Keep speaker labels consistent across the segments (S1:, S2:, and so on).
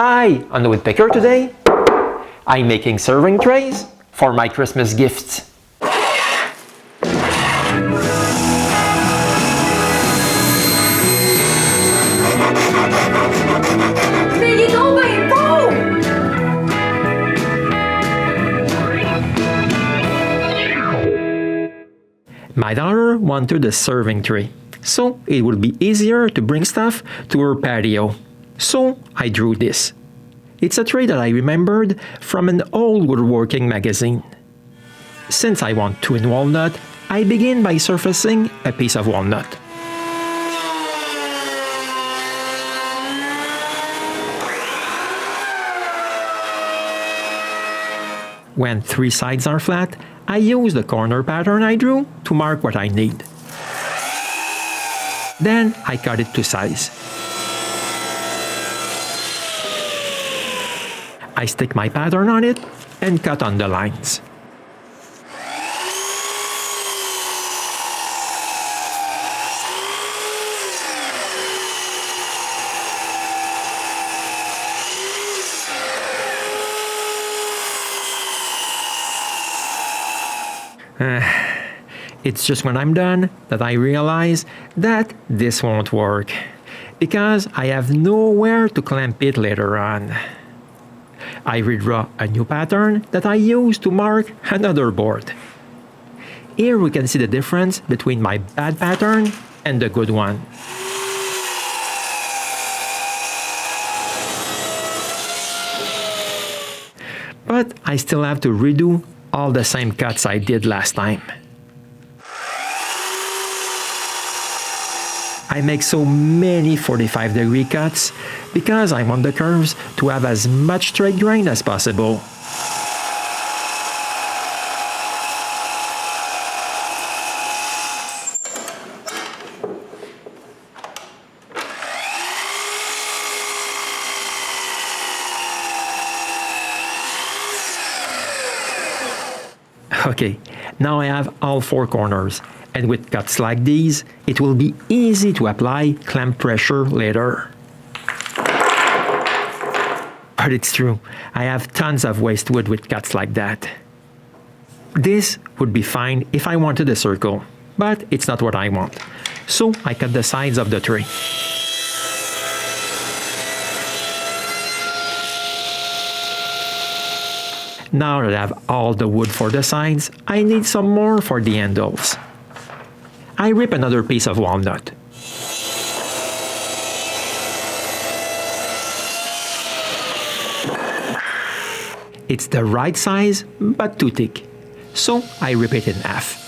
S1: Hi, on the Woodpecker today. I'm making serving trays for my Christmas gifts. My daughter wanted a serving tray, so it would be easier to bring stuff to her patio. So I drew this. It's a tray that I remembered from an old woodworking magazine. Since I want 2 in walnut, I begin by surfacing a piece of walnut. When 3 sides are flat, I use the corner pattern I drew to mark what I need. Then I cut it to size. I stick my pattern on it and cut on the lines. It's just when I'm done that I realize that this won't work, because I have nowhere to clamp it later on. I redraw a new pattern that I use to mark another board. Here we can see the difference between my bad pattern and the good one. But I still have to redo all the same cuts I did last time. I make so many 45-degree cuts because I want the curves to have as much straight grain as possible. Okay, now I have all 4 corners, and with cuts like these, it will be easy to apply clamp pressure later. But it's true, I have tons of waste wood with cuts like that. This would be fine if I wanted a circle, but it's not what I want. So I cut the sides of the tray. Now that I have all the wood for the sides, I need some more for the handles. I rip another piece of walnut. It's the right size, but too thick, so I rip it in half.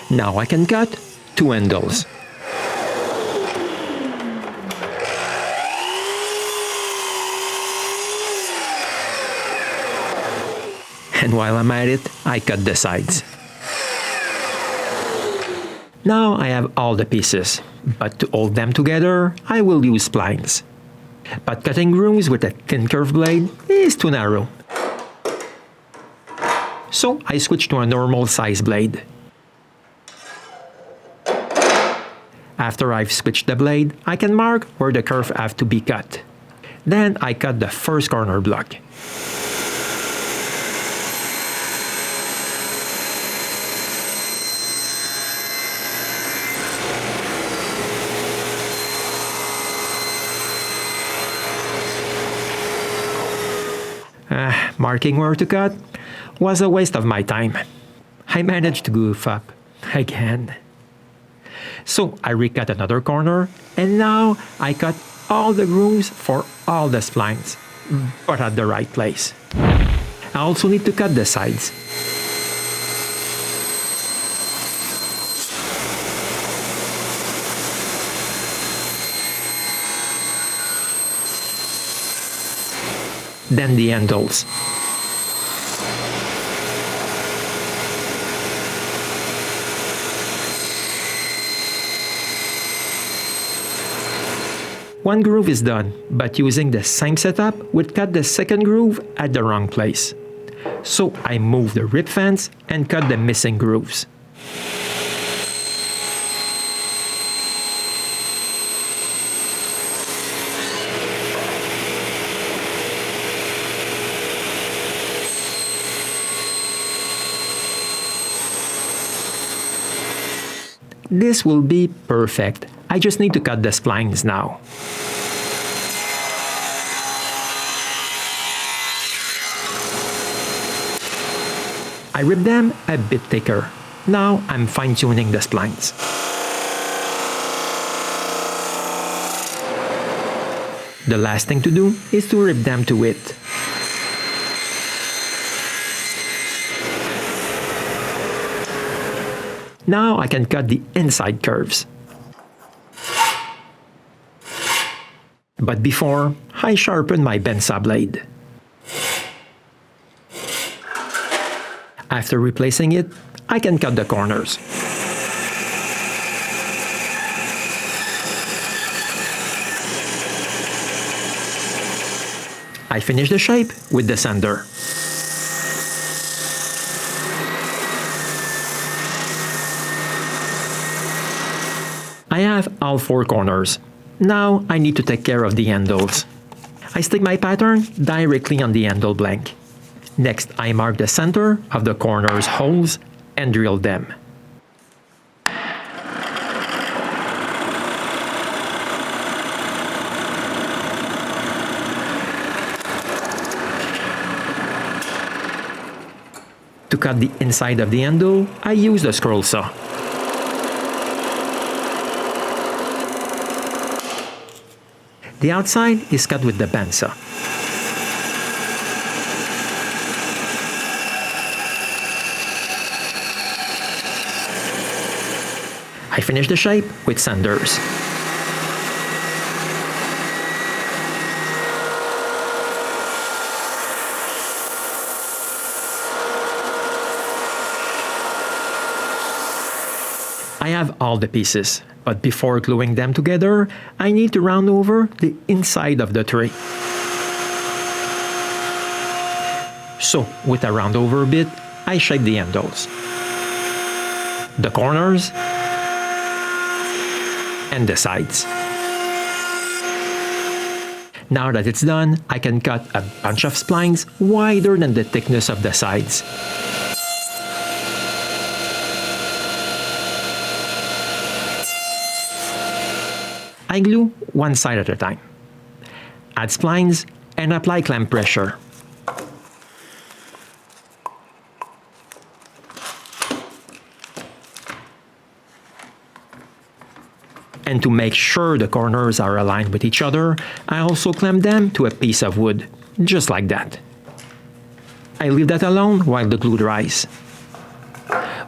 S1: Now I can cut 2 handles. And while I'm at it, I cut the sides. Now I have all the pieces, but to hold them together, I will use splines. But cutting grooves with a thin curved blade is too narrow. So I switch to a normal size blade. After I've switched the blade, I can mark where the curve have to be cut. Then I cut the first corner block. Marking where to cut was a waste of my time. I managed to goof up again. So I recut another corner, and now I cut all the grooves for all the splines, but at the right place. I also need to cut the sides. Then the handles. One groove is done, but using the same setup would cut the second groove at the wrong place. So I move the rib fence and cut the missing grooves. This will be perfect. I just need to cut the splines now. I rip them a bit thicker. Now I'm fine-tuning the splines. The last thing to do is to rip them to width. Now I can cut the inside curves. But before, I sharpen my bend saw blade. After replacing it, I can cut the corners. I finish the shape with the sander. I have all 4 corners. Now I need to take care of the handles. I stick my pattern directly on the handle blank. Next, I mark the center of the corners holes and drill them. To cut the inside of the handle, I use the scroll saw. The outside is cut with the bandsaw. I finish the shape with sanders. I have all the pieces, but before gluing them together, I need to round over the inside of the tray. So, with a round over bit, I shape the handles, the corners, and the sides. Now that it's done, I can cut a bunch of splines wider than the thickness of the sides. I glue one side at a time. Add splines and apply clamp pressure. And to make sure the corners are aligned with each other, I also clamp them to a piece of wood, just like that. I leave that alone while the glue dries.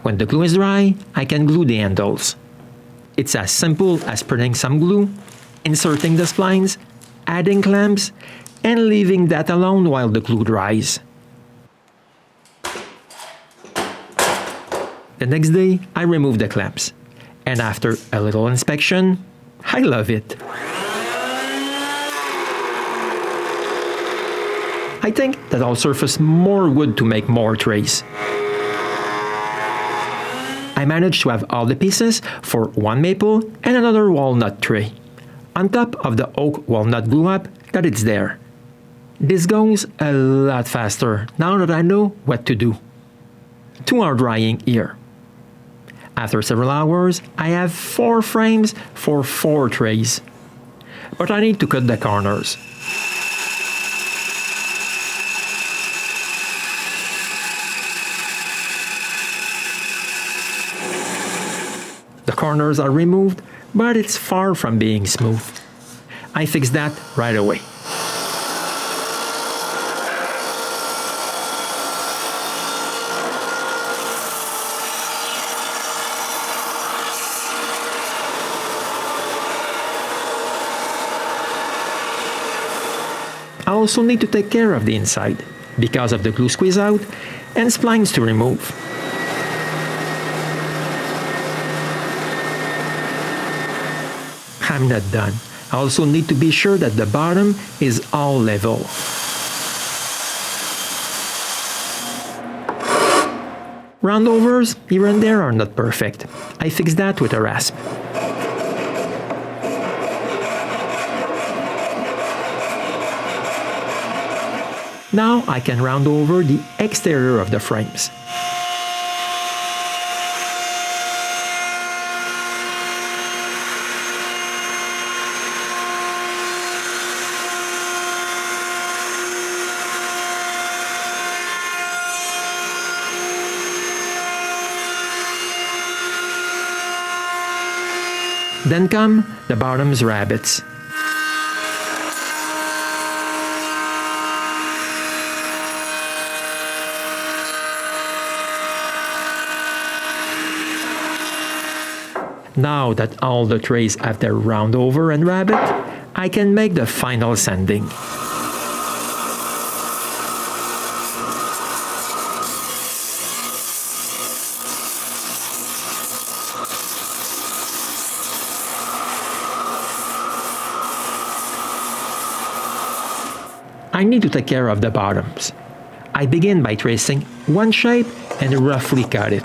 S1: When the glue is dry, I can glue the handles. It's as simple as spreading some glue, inserting the splines, adding clamps, and leaving that alone while the glue dries. The next day, I remove the clamps. And after a little inspection, I love it. I think that I'll surface more wood to make more trays. I managed to have all the pieces for one maple and another walnut tray, on top of the oak walnut glue up that it's there. This goes a lot faster now that I know what to do. 2 are drying here. After several hours, I have 4 frames for 4 trays. But I need to cut the corners. The corners are removed, but it's far from being smooth. I fix that right away. I also need to take care of the inside because of the glue squeeze out and splines to remove. I'm not done. I also need to be sure that the bottom is all level. Roundovers here and there are not perfect. I fix that with a rasp. Now I can round over the exterior of the frames. Then come the bottom's rabbets. Now that all the trays have their roundover and rabbet, I can make the final sanding. I need to take care of the bottoms. I begin by tracing one shape and roughly cut it.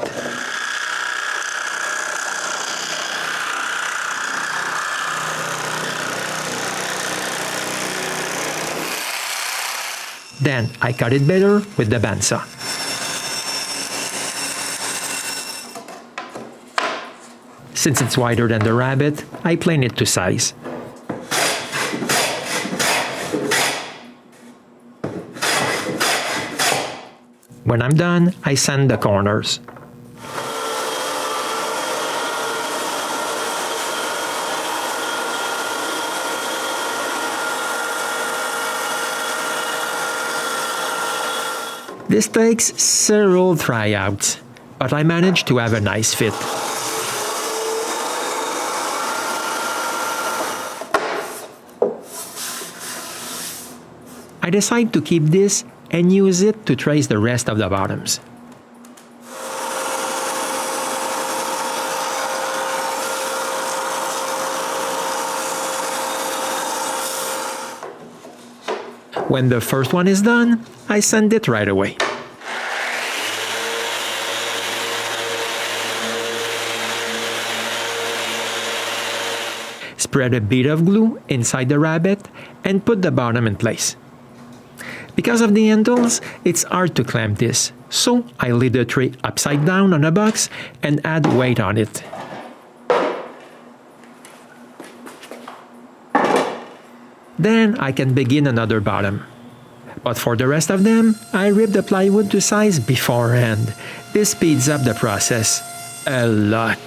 S1: Then I cut it better with the bandsaw. Since it's wider than the rabbet, I plane it to size. When I'm done, I sand the corners. This takes several tryouts, but I managed to have a nice fit. I decide to keep this and use it to trace the rest of the bottoms. When the first one is done, I sand it right away. Spread a bit of glue inside the rabbet and put the bottom in place. Because of the handles, it's hard to clamp this, so I lay the tray upside down on a box and add weight on it. Then I can begin another bottom. But for the rest of them, I rip the plywood to size beforehand. This speeds up the process a lot.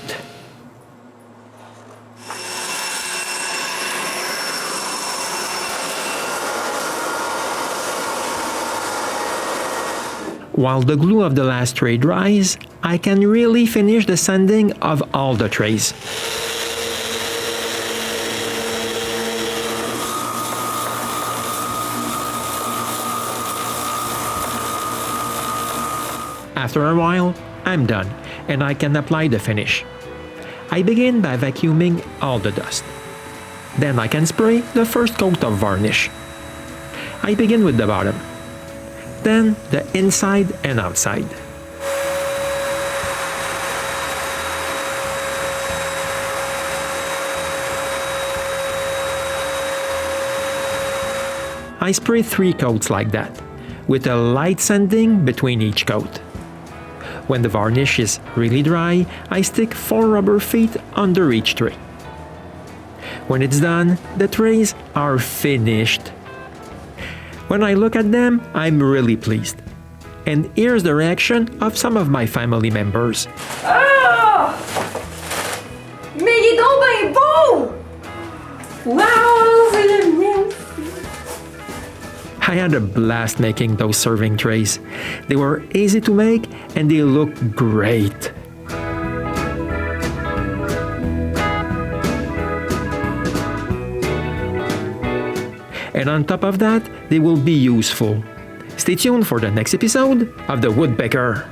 S1: While the glue of the last tray dries, I can really finish the sanding of all the trays. After a while, I'm done, and I can apply the finish. I begin by vacuuming all the dust. Then I can spray the first coat of varnish. I begin with the bottom, then the inside and outside. I spray 3 coats like that, with a light sanding between each coat. When the varnish is really dry, I stick 4 rubber feet under each tray. When it's done, the trays are finished. When I look at them, I'm really pleased. And here's the reaction of some of my family members.
S2: Ah! Mais il est donc bien beau! Wow, c'est le mien!
S1: I had a blast making those serving trays. They were easy to make and they look great. And on top of that, they will be useful. Stay tuned for the next episode of the Woodpecker.